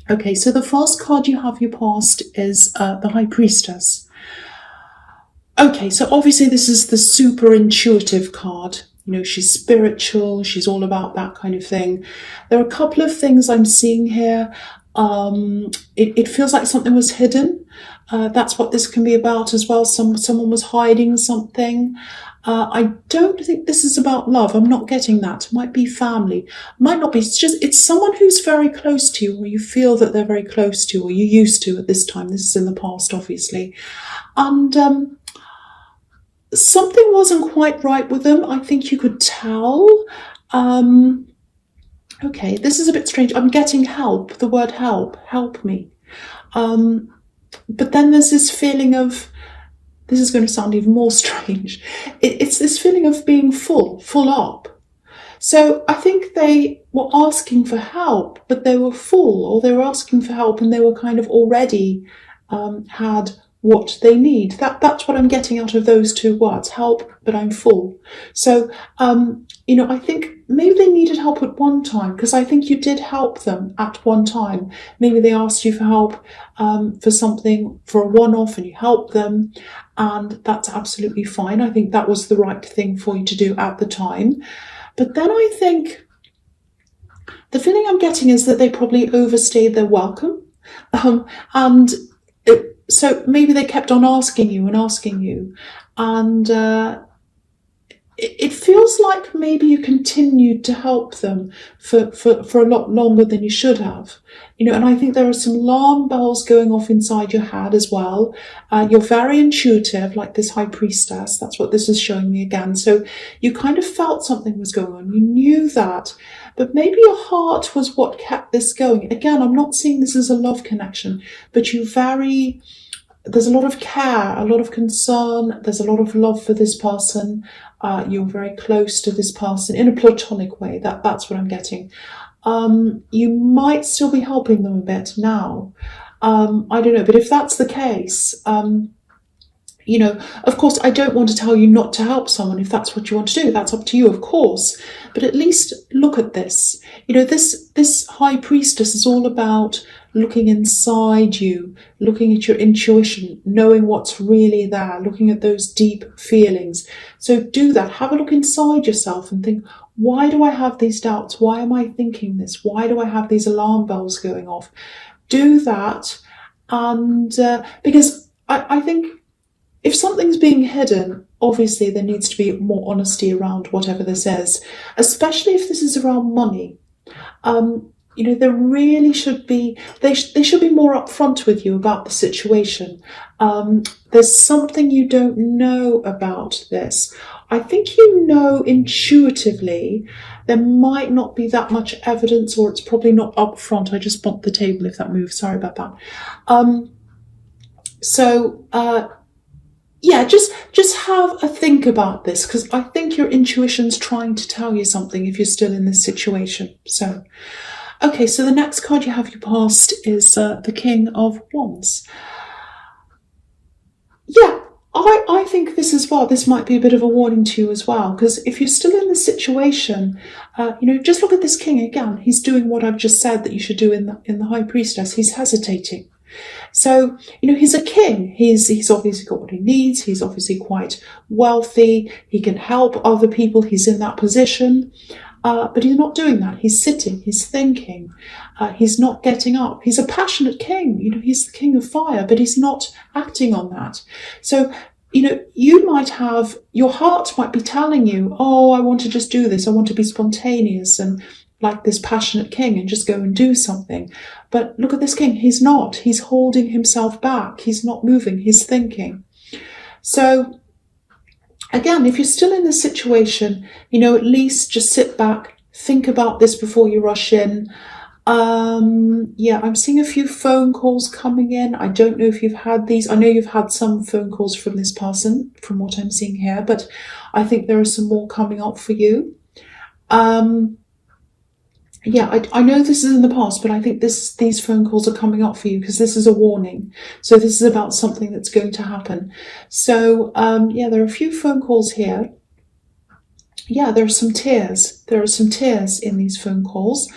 Okay, so the first card you have your past is the High Priestess. Okay, so obviously this is the super intuitive card. You know, she's spiritual, she's all about that kind of thing. There are a couple of things I'm seeing here. It feels like something was hidden. That's what this can be about as well. Someone was hiding something. I don't think this is about love. I'm not getting that. It might be family. Might not be. It's someone who's very close to you, or you feel that they're very close to you, or you used to at this time. This is in the past, obviously. And something wasn't quite right with them. I think you could tell. Okay, this is a bit strange. I'm getting help. The word help me. But then there's this feeling of, this is going to sound even more strange. It's this feeling of being full up. So I think they were asking for help, but they were full, or they were asking for help and they were kind of already had what they need. That's what I'm getting out of those two words, help, but I'm full. So, I think maybe they needed help at one time, because I think you did help them at one time. Maybe they asked you for help for something, for a one-off, and you helped them, and that's absolutely fine. I think that was the right thing for you to do at the time. But then I think the feeling I'm getting is that they probably overstayed their welcome, so maybe they kept on asking you, and it feels like maybe you continued to help them for a lot longer than you should have. And I think there are some alarm bells going off inside your head as well. You're very intuitive, like this High Priestess. That's what this is showing me again. So you kind of felt something was going on. You knew that. But maybe your heart was what kept this going. Again, I'm not seeing this as a love connection, but there's a lot of care, a lot of concern, there's a lot of love for this person. You're very close to this person in a platonic way. That's what I'm getting. You might still be helping them a bit now. I don't know, but if that's the case, of course, I don't want to tell you not to help someone if that's what you want to do. That's up to you, of course. But at least look at this. This High Priestess is all about looking inside you, looking at your intuition, knowing what's really there, looking at those deep feelings. So do that. Have a look inside yourself and think, why do I have these doubts? Why am I thinking this? Why do I have these alarm bells going off? Do that. And because I think, if something's being hidden, obviously there needs to be more honesty around whatever this is, especially if this is around money. There really should be, they should be more upfront with you about the situation. There's something you don't know about this. I think intuitively there might not be that much evidence, or it's probably not upfront. I just bumped the table if that moves. Sorry about that. Just have a think about this, because I think your intuition's trying to tell you something if you're still in this situation. So, okay, so the next card you have your past is the King of Wands. Yeah, I think this might be a bit of a warning to you as well, because if you're still in this situation, just look at this King again. He's doing what I've just said that you should do in the High Priestess. He's hesitating. So, he's a king. He's obviously got what he needs. He's obviously quite wealthy. He can help other people. He's in that position. But he's not doing that. He's sitting. He's thinking. He's not getting up. He's a passionate king. He's the king of fire, but he's not acting on that. So, your heart might be telling you, oh, I want to just do this. I want to be spontaneous and like this passionate king and just go and do something. But look at this king. He's not. He's holding himself back. He's not moving. He's thinking. So again, if you're still in this situation, at least just sit back, think about this before you rush in. I'm seeing a few phone calls coming in. I don't know if you've had these. I know you've had some phone calls from this person, from what I'm seeing here, but I think there are some more coming up for you. I know this is in the past, but I think these phone calls are coming up for you because this is a warning. So this is about something that's going to happen. So, there are a few phone calls here. Yeah, there are some tears. There are some tears in these phone calls.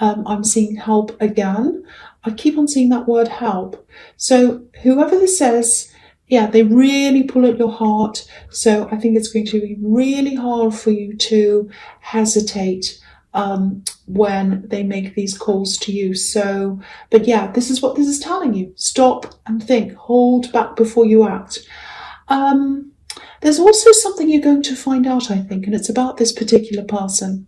I'm seeing help again. I keep on seeing that word help. So whoever this is, yeah, they really pull at your heart. So I think it's going to be really hard for you to hesitate when they make these calls to you. So, but yeah, this is what this is telling you. Stop and think. Hold back before you act. There's also something you're going to find out, I think, and it's about this particular person.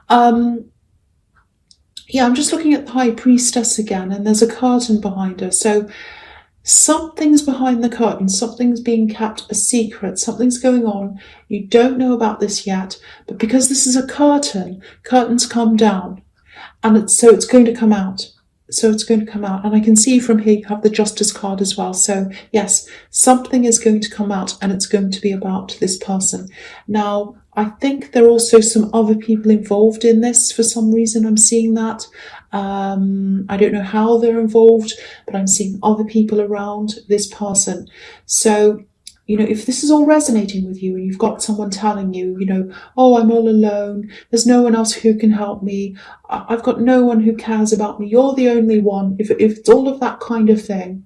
Yeah, I'm just looking at the High Priestess again, and there's a curtain behind her. So something's behind the curtain, something's being kept a secret, something's going on. You don't know about this yet, but because this is a curtain, curtains come down, and it's going to come out. So it's going to come out, and I can see from here you have the Justice card as well. So yes, something is going to come out, and it's going to be about this person. Now, I think there are also some other people involved in this. For some reason, I'm seeing that. I don't know how they're involved, but I'm seeing other people around this person. So, if this is all resonating with you and you've got someone telling you, oh, I'm all alone, there's no one else who can help me, I've got no one who cares about me, you're the only one, if it's all of that kind of thing,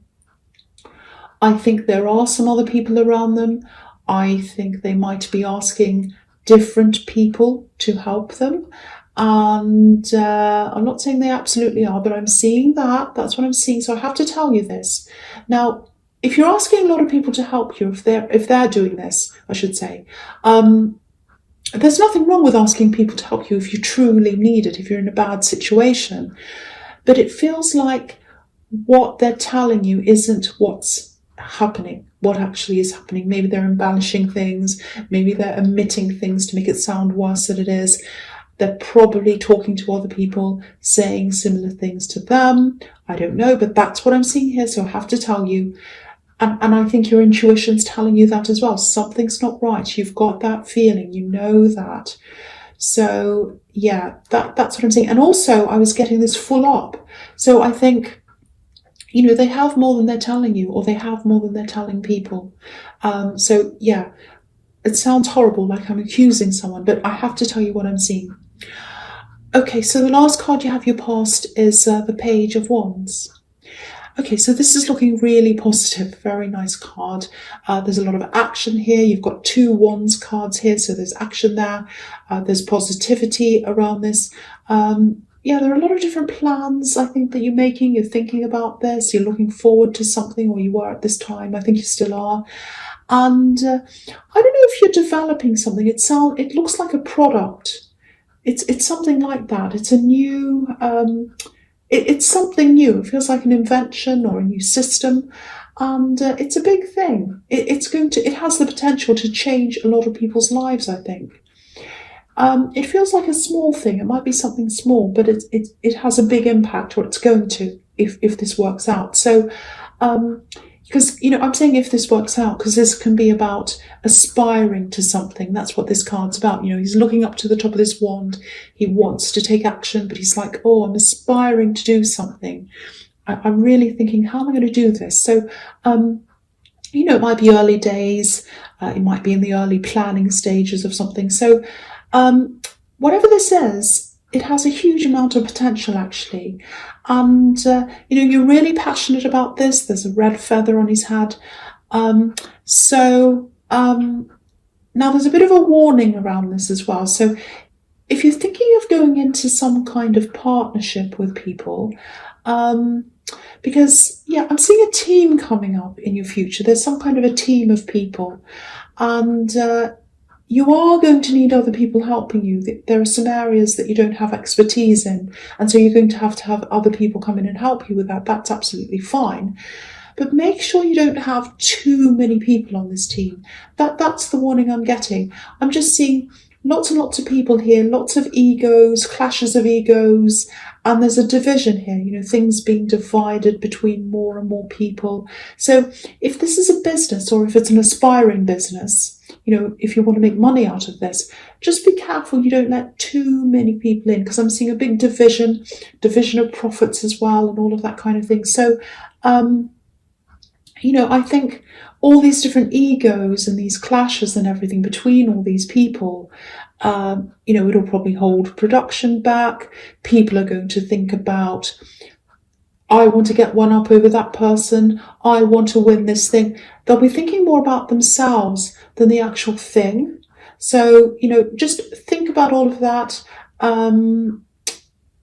I think there are some other people around them. I think they might be asking different people to help them. And I'm not saying they absolutely are, but I'm seeing that. That's what I'm seeing. So I have to tell you this. Now, if you're asking a lot of people to help you, if they're doing this, I should say, there's nothing wrong with asking people to help you if you truly need it, if you're in a bad situation. But it feels like what they're telling you isn't what's happening, what actually is happening. Maybe they're embellishing things, maybe they're omitting things to make it sound worse than it is. They're probably talking to other people, saying similar things to them. I don't know, but that's what I'm seeing here, so I have to tell you. And I think your intuition's telling you that as well. Something's not right. You've got that feeling. You know that. So, yeah, that's what I'm saying. And also, I was getting this full up. So I think, they have more than they're telling you, or they have more than they're telling people. So, yeah, it sounds horrible, like I'm accusing someone, but I have to tell you what I'm seeing. Okay, so the last card you have your past is the Page of Wands. Okay, so this is looking really positive, very nice card. There's a lot of action here. You've got 2 Wands cards here, so there's action there. There's positivity around this. Yeah, there are a lot of different plans, I think, that you're making. You're thinking about this. You're looking forward to something, or you were at this time. I think you still are. And I don't know if you're developing something. It looks like a product. It's something like that. It's a new... It's something new. It feels like an invention or a new system, and it's a big thing. It has the potential to change a lot of people's lives, I think. It feels like a small thing. It might be something small, but it has a big impact, or it's going to, if this works out. So, because, I'm saying if this works out, because this can be about aspiring to something. That's what this card's about. He's looking up to the top of this wand. He wants to take action, but he's like, oh, I'm aspiring to do something. I'm really thinking, how am I going to do this? So, it might be early days. It might be in the early planning stages of something. So, whatever this is, it has a huge amount of potential, actually. And, you're really passionate about this. There's a red feather on his head. Now there's a bit of a warning around this as well. So if you're thinking of going into some kind of partnership with people, because, yeah, I'm seeing a team coming up in your future. There's some kind of a team of people. And you are going to need other people helping you. There are some areas that you don't have expertise in, and so you're going to have other people come in and help you with that. That's absolutely fine. But make sure you don't have too many people on this team. That's the warning I'm getting. I'm just seeing lots and lots of people here, lots of egos, clashes of egos, and there's a division here, things being divided between more and more people. So if this is a business, or if it's an aspiring business, if you want to make money out of this, just be careful you don't let too many people in, because I'm seeing a big division of profits as well, and all of that kind of thing. So, I think all these different egos and these clashes and everything between all these people, it'll probably hold production back. People are going to think about, I want to get one up over that person. I want to win this thing. They'll be thinking more about themselves than the actual thing. So, just think about all of that.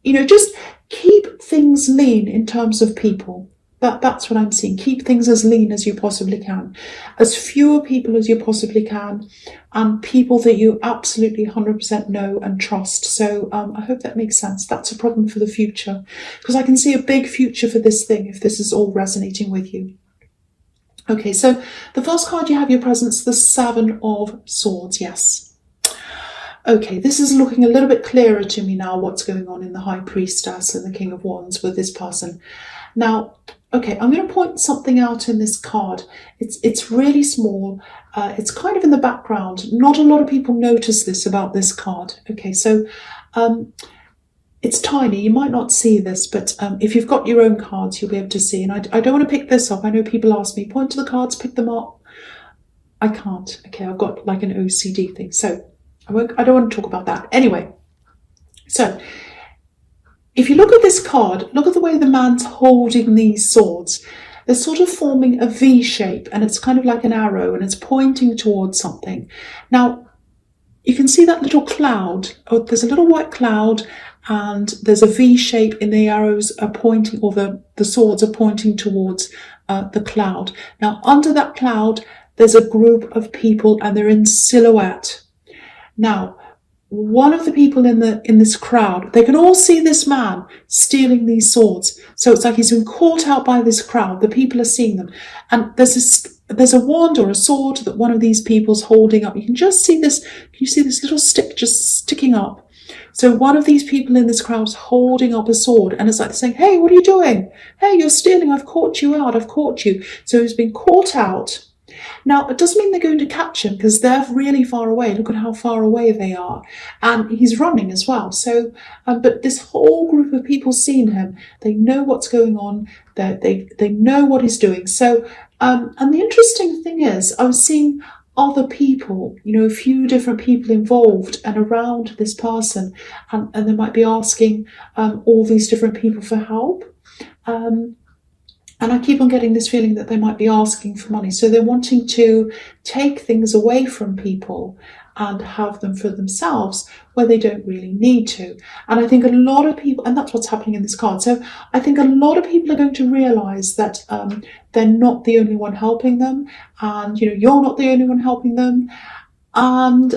Just keep things lean in terms of people. That's what I'm seeing. Keep things as lean as you possibly can. As fewer people as you possibly can, and people that you absolutely 100% know and trust. So I hope that makes sense. That's a problem for the future, because I can see a big future for this thing if this is all resonating with you. Okay, so the first card you have your presence, the Seven of Swords, yes. Okay, this is looking a little bit clearer to me now, what's going on in the High Priestess and the King of Wands with this person. Now, okay, I'm going to point something out in this card. It's really small. It's kind of in the background. Not a lot of people notice this about this card. Okay, so it's tiny. You might not see this, but if you've got your own cards, you'll be able to see. And I don't want to pick this up. I know people ask me, point to the cards, pick them up. I can't. Okay, I've got like an OCD thing. So I don't want to talk about that. Anyway, so if you look at this card, look at the way the man's holding these swords. They're sort of forming a V shape, and it's kind of like an arrow, and it's pointing towards something. Now, you can see that little cloud. Oh, there's a little white cloud, and there's a V shape, and the arrows are pointing, or the swords are pointing towards the cloud. Now, under that cloud, there's a group of people, and they're in silhouette. Now, one of the people in this crowd, they can all see this man stealing these swords. So it's like he's been caught out by this crowd. The people are seeing them. And there's a wand or a sword that one of these people's holding up. You can just see this. Can you see this little stick just sticking up? So one of these people in this crowd is holding up a sword, and it's like saying, hey, what are you doing? Hey, you're stealing. I've caught you out. I've caught you. So he's been caught out. Now, it doesn't mean they're going to catch him, because they're really far away. Look at how far away they are. And he's running as well. So, but this whole group of people seeing him, they know what's going on. They know what he's doing. So, and the interesting thing is, I was seeing other people, a few different people involved and around this person. And they might be asking all these different people for help. And I keep on getting this feeling that they might be asking for money. So they're wanting to take things away from people and have them for themselves where they don't really need to. And I think a lot of people, and that's what's happening in this card. So I think a lot of people are going to realise that they're not the only one helping them. And, you're not the only one helping them. And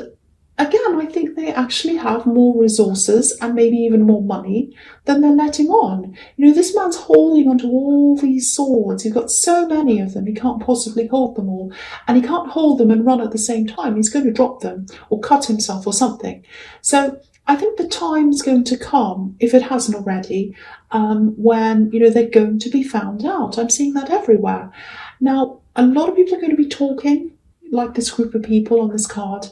again, I think they actually have more resources and maybe even more money than they're letting on. This man's holding onto all these swords. He's got so many of them, he can't possibly hold them all. And he can't hold them and run at the same time. He's going to drop them or cut himself or something. So I think the time's going to come, if it hasn't already, when, they're going to be found out. I'm seeing that everywhere. Now, a lot of people are going to be talking, like this group of people on this card.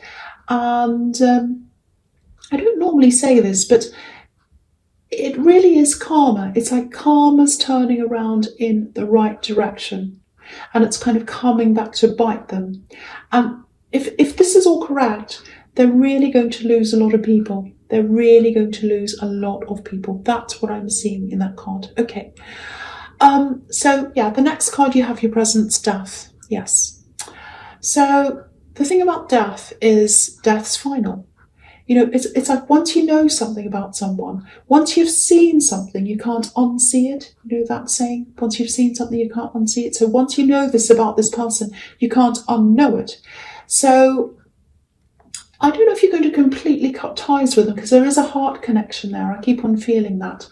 And I don't normally say this, but it really is karma. It's like karma's turning around in the right direction, and it's kind of coming back to bite them. And if this is all correct, they're really going to lose a lot of people. They're really going to lose a lot of people. That's what I'm seeing in that card. Okay. So yeah, the next card you have your presence, death. Yes. So the thing about death is death's final. It's like once you know something about someone, once you've seen something, you can't unsee it. You know that saying? Once you've seen something, you can't unsee it. So once you know this about this person, you can't unknow it. So I don't know if you're going to completely cut ties with them, because there is a heart connection there. I keep on feeling that.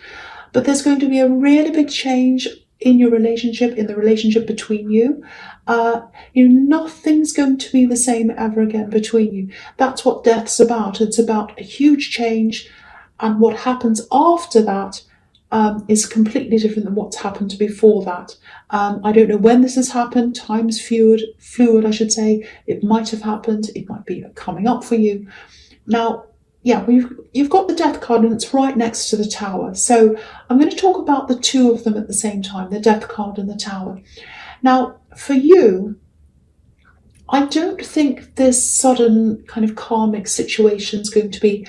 But there's going to be a really big change in your relationship, in the relationship between you. Nothing's going to be the same ever again between you. That's what death's about. It's about a huge change, and what happens after that is completely different than what's happened before that. I don't know when this has happened. Time's fluid, I should say. It might have happened. It might be coming up for you. Now, yeah, you've got the death card, and it's right next to the tower. So I'm going to talk about the two of them at the same time, the death card and the tower. Now, for you, I don't think this sudden kind of karmic situation is going to be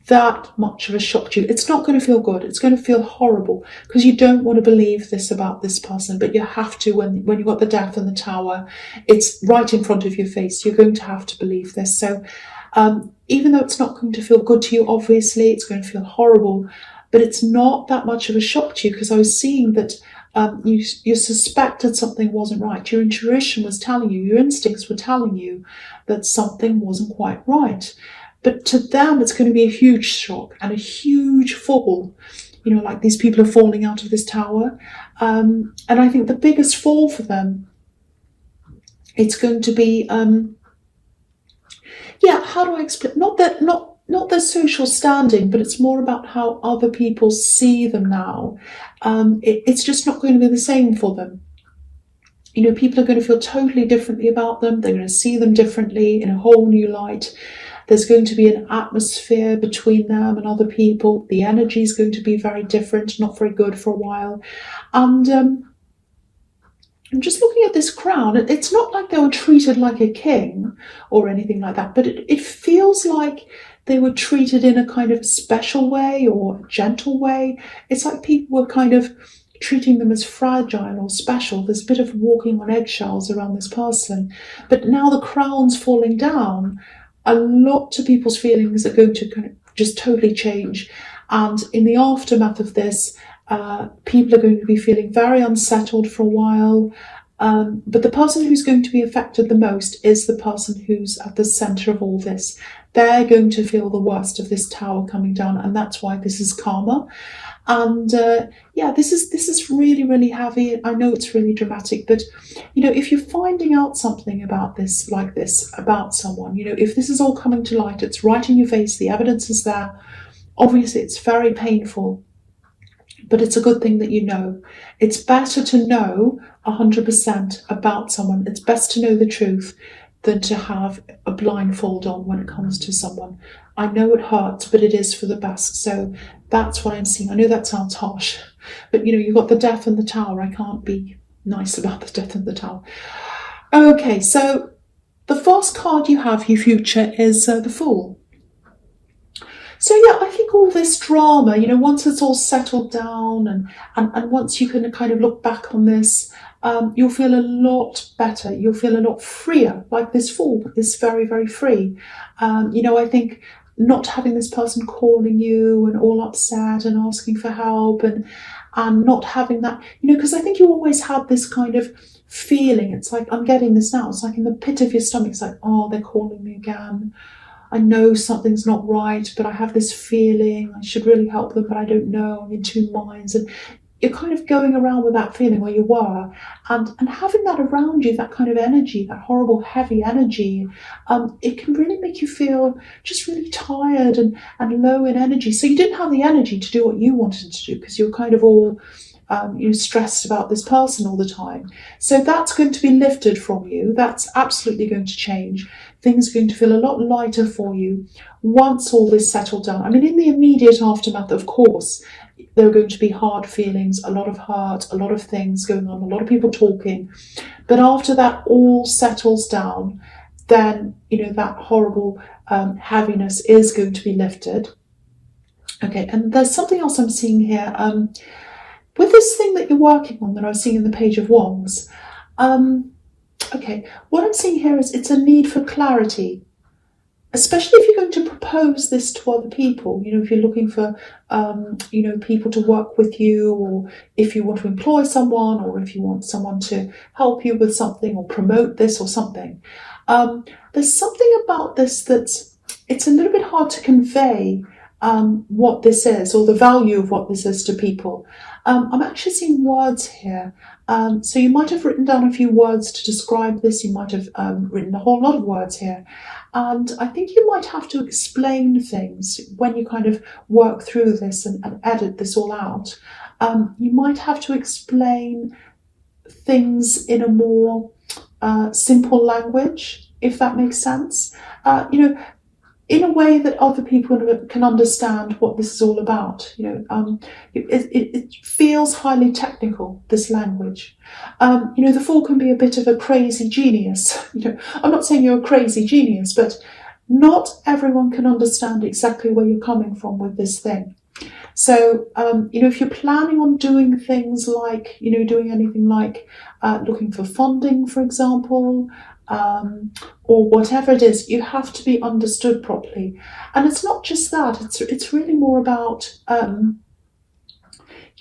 that much of a shock to you. It's not going to feel good. It's going to feel horrible because you don't want to believe this about this person, but you have to when you've got the death in the tower. It's right in front of your face. You're going to have to believe this. So even though it's not going to feel good to you, obviously, it's going to feel horrible, but it's not that much of a shock to you because I was seeing that you suspected something wasn't right. Your intuition was telling you, your instincts were telling you that something wasn't quite right. But to them, it's going to be a huge shock and a huge fall. You know, like these people are falling out of this tower. And I think the biggest fall for them, it's going to be, how do I explain? Not their social standing, but it's more about how other people see them now. It's just not going to be the same for them. You know, people are going to feel totally differently about them. They're going to see them differently in a whole new light. There's going to be an atmosphere between them and other people. The energy is going to be very different, not very good for a while. And I'm just looking at this crown. It's not like they were treated like a king or anything like that, but it feels like they were treated in a kind of special way or a gentle way. It's like people were kind of treating them as fragile or special. There's a bit of walking on eggshells around this person. But now the crown's falling down, a lot of people's feelings are going to kind of just totally change. And in the aftermath of this, people are going to be feeling very unsettled for a while. But the person who's going to be affected the most is the person who's at the centre of all this. They're going to feel the worst of this tower coming down, and that's why this is karma. And this is really, really heavy. I know it's really dramatic, but you know, if you're finding out something about this, like this, about someone, you know, if this is all coming to light, it's right in your face, the evidence is there. Obviously, it's very painful, but it's a good thing that you know. It's better to know 100% about someone. It's best to know the truth than to have a blindfold on when it comes to someone. I know it hurts, but it is for the best. So that's what I'm seeing. I know that sounds harsh, but you know, you've got the death in the tower. I can't be nice about the death in the tower. Okay, so the first card you have, your future, is the Fool. So yeah, I think all this drama, you know, once it's all settled down and once you can kind of look back on this, you'll feel a lot better. You'll feel a lot freer. Like this Fool is very, very free. You know, I think not having this person calling you and all upset and asking for help and not having that, you know, because I think you always had this kind of feeling. It's like, I'm getting this now. It's like in the pit of your stomach. It's like, oh, they're calling me again. I know something's not right, but I have this feeling I should really help them, but I don't know. I'm in two minds. And you're kind of going around with that feeling where you were, and having that around you, that kind of energy, that horrible, heavy energy, it can really make you feel just really tired and low in energy. So you didn't have the energy to do what you wanted to do because you're kind of all stressed about this person all the time. So that's going to be lifted from you. That's absolutely going to change. Things are going to feel a lot lighter for you once all this settled down. I mean, in the immediate aftermath, of course, there are going to be hard feelings, a lot of hurt, a lot of things going on, a lot of people talking. But after that all settles down, then, you know, that horrible heaviness is going to be lifted. Okay, and there's something else I'm seeing here. With this thing that you're working on that I was seeing in the Page of Wands, okay, what I'm seeing here is it's a need for clarity, especially if you're going to propose this to other people. You know, if you're looking for, you know, people to work with you, or if you want to employ someone, or if you want someone to help you with something or promote this or something. There's something about this it's a little bit hard to convey what this is or the value of what this is to people. I'm actually seeing words here. So you might have written down a few words to describe this. You might have written a whole lot of words here. And I think you might have to explain things when you kind of work through this and edit this all out. You might have to explain things in a more simple language, if that makes sense. You know, in a way that other people can understand what this is all about. It feels highly technical, this language. The Fool can be a bit of a crazy genius. I'm not saying you're a crazy genius, but not everyone can understand exactly where you're coming from with this thing. So, if you're planning on doing things like, doing anything like looking for funding, for example, or whatever it is, you have to be understood properly. And it's not just that, it's really more about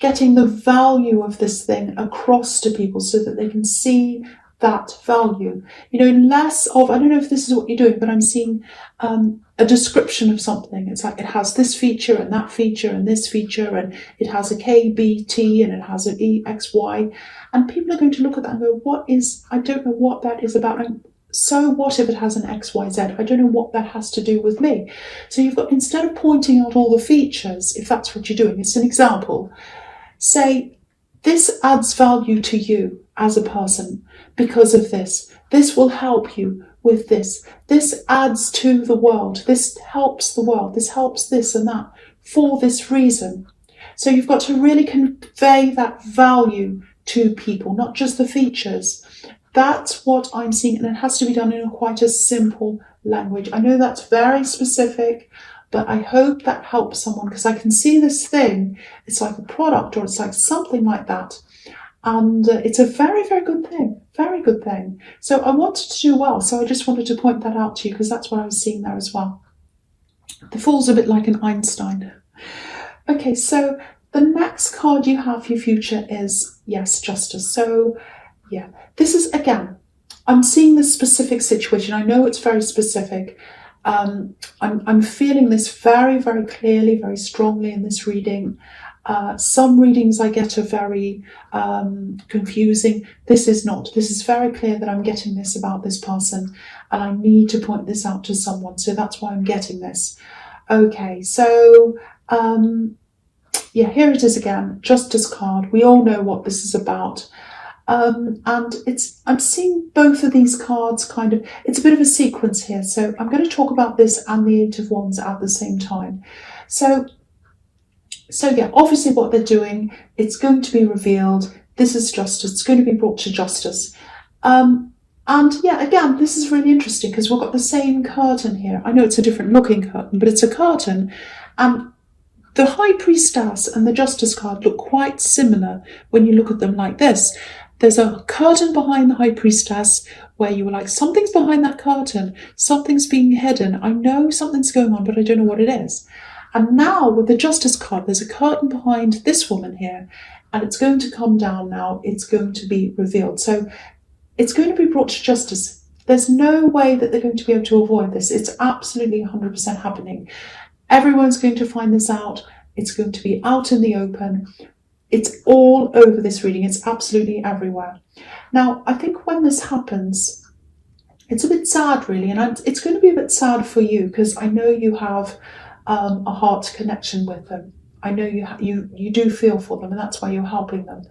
getting the value of this thing across to people so that they can see that value. Less of, I don't know if this is what you're doing, but I'm seeing a description of something. It's like it has this feature and that feature and this feature, and it has a K, B, T, and it has an E, X, Y. And people are going to look at that and go, I don't know what that is about. And so what if it has an X, Y, Z? I don't know what that has to do with me. So you've got, instead of pointing out all the features, if that's what you're doing, it's an example, say, this adds value to you as a person because of this. This will help you with this. This adds to the world. This helps the world. This helps this and that for this reason. So you've got to really convey that value to people, not just the features. That's what I'm seeing, and it has to be done in quite a simple language. I know that's very specific, but I hope that helps someone, because I can see this thing. It's like a product, or it's like something like that. And it's a very, very good thing. Very good thing. So I wanted to do well. So I just wanted to point that out to you, because that's what I was seeing there as well. The Fool's a bit like an Einstein. Okay, so the next card you have for your future is, yes, Justice. So, yeah, this is, again, I'm seeing this specific situation. I know it's very specific. I'm feeling this very, very clearly, very strongly in this reading. Some readings I get are very confusing. This is not. This is very clear that I'm getting this about this person, and I need to point this out to someone. So that's why I'm getting this. Okay, so yeah, here it is again. Justice card. We all know what this is about. And I'm seeing both of these cards kind of, it's a bit of a sequence here. So I'm going to talk about this and the Eight of Wands at the same time. So yeah, obviously what they're doing, it's going to be revealed. This is justice. It's going to be brought to justice. And yeah, again, this is really interesting because we've got the same curtain here. I know it's a different looking curtain, but it's a curtain. And the High Priestess and the Justice card look quite similar when you look at them like this. There's a curtain behind the High Priestess where you were like, something's behind that curtain. Something's being hidden. I know something's going on, but I don't know what it is. And now with the Justice card, there's a curtain behind this woman here, and it's going to come down now. It's going to be revealed. So it's going to be brought to justice. There's no way that they're going to be able to avoid this. It's absolutely 100% happening. Everyone's going to find this out. It's going to be out in the open. It's all over this reading. It's absolutely everywhere. Now, I think when this happens, it's a bit sad, really, and it's going to be a bit sad for you because I know you have a heart connection with them. I know you do feel for them, and that's why you're helping them.